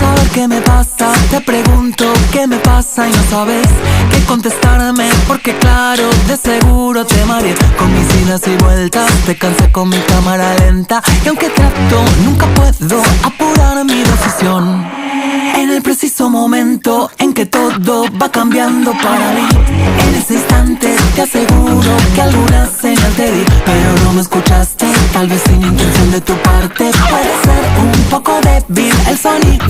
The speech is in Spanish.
saber qué me pasa, te pregunto qué me pasa y no sabes qué contestarme, porque claro, de seguro te mareé con mis idas y vueltas, te cansé con mi cámara lenta, y aunque trato, nunca puedo apurar mi decisión. En el preciso momento en que todo va cambiando para mí, en ese instante te aseguro que alguna señal te di, pero no me escuchaste, tal vez sin intención de tu parte. Puede ser un poco débil el sonido